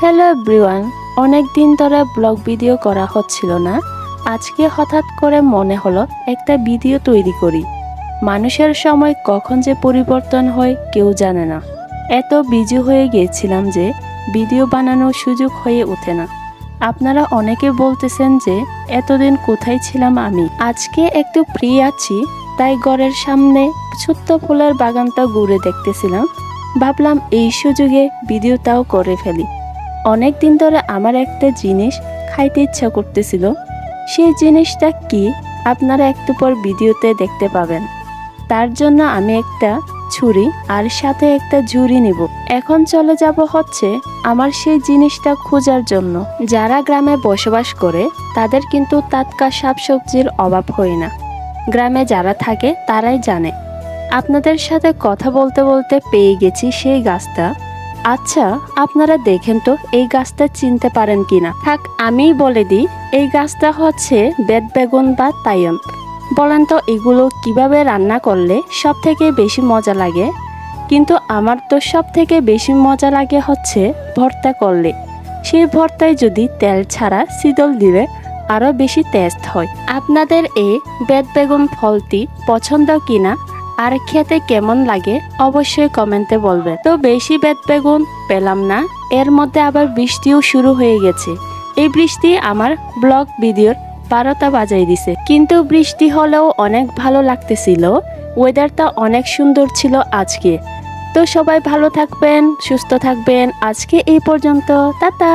Hello everyone, অনেক দিন ধরে ব্লগ ভিডিও করা হচ্ছিল না। আজকে হঠাৎ করে মনে হলো একটা ভিডিও তৈরি করি। মানুষের সময় কখন যে পরিবর্তন হয় কেউ জানে না। এত বিজি হয়ে গিয়েছিলাম যে ভিডিও বানানোর সুযোগ হয়ে ওঠে না। আপনারা অনেকে বলতেছেন যে এতদিন কোথায় ছিলাম আমি। আজকে একটু ফ্রি আছি, তাই ঘরের সামনে ছোট্ট ফুলের বাগানটা ঘুরে দেখতেছিলাম। ভাবলাম এই সুযোগে ভিডিওটাও করে ফেলি। অনেক দিন ধরে আমার একটা জিনিস খাইতে ইচ্ছা করতেছিল। সেই জিনিসটা কি আপনারা একটু পর ভিডিওতে দেখতে পাবেন। তার জন্য আমি একটা ছুরি আর সাথে একটা ঝুড়ি নিব। এখন চলে যাব হচ্ছে আমার সেই জিনিসটা খোঁজার জন্য। যারা গ্রামে বসবাস করে তাদের কিন্তু টাটকা শাকসবজির অভাব হয় না। গ্রামে যারা থাকে তারাই জানে। আপনাদের সাথে কথা বলতে বলতে পেয়ে গেছি সেই গাছটা। আচ্ছা, আপনারা দেখেন তো এই গাছটা চিনতে পারেন কিনা। থাক আমিই বলে দিই, এই গাছটা হচ্ছে বেত বেগুন বা তাইয়ন। বলেন তো এগুলো কিভাবে রান্না করলে সব থেকে বেশি মজা লাগে? কিন্তু আমার তো সব থেকে বেশি মজা লাগে হচ্ছে ভর্তা করলে। সেই ভর্তায় যদি তেল ছাড়া শীতল দিলে আরও বেশি টেস্ট হয়। আপনাদের এই বেত বেগুন ফলটি পছন্দ কিনা আর খেতে কেমন লাগে অবশ্যই কমেন্টে বলবে। তো বেশি বেত বেগুন পেলাম না, এর মধ্যে আবার বৃষ্টিও শুরু হয়ে গেছে। এই বৃষ্টি আমার ব্লগ ভিডিওর 12টা বাজাই দিছে। কিন্তু বৃষ্টি হলেও অনেক ভালো লাগতেছিল। ওয়েদারটা অনেক সুন্দর ছিল আজকে। তো সবাই ভালো থাকবেন, সুস্থ থাকবেন। আজকে এই পর্যন্ত, টাটা।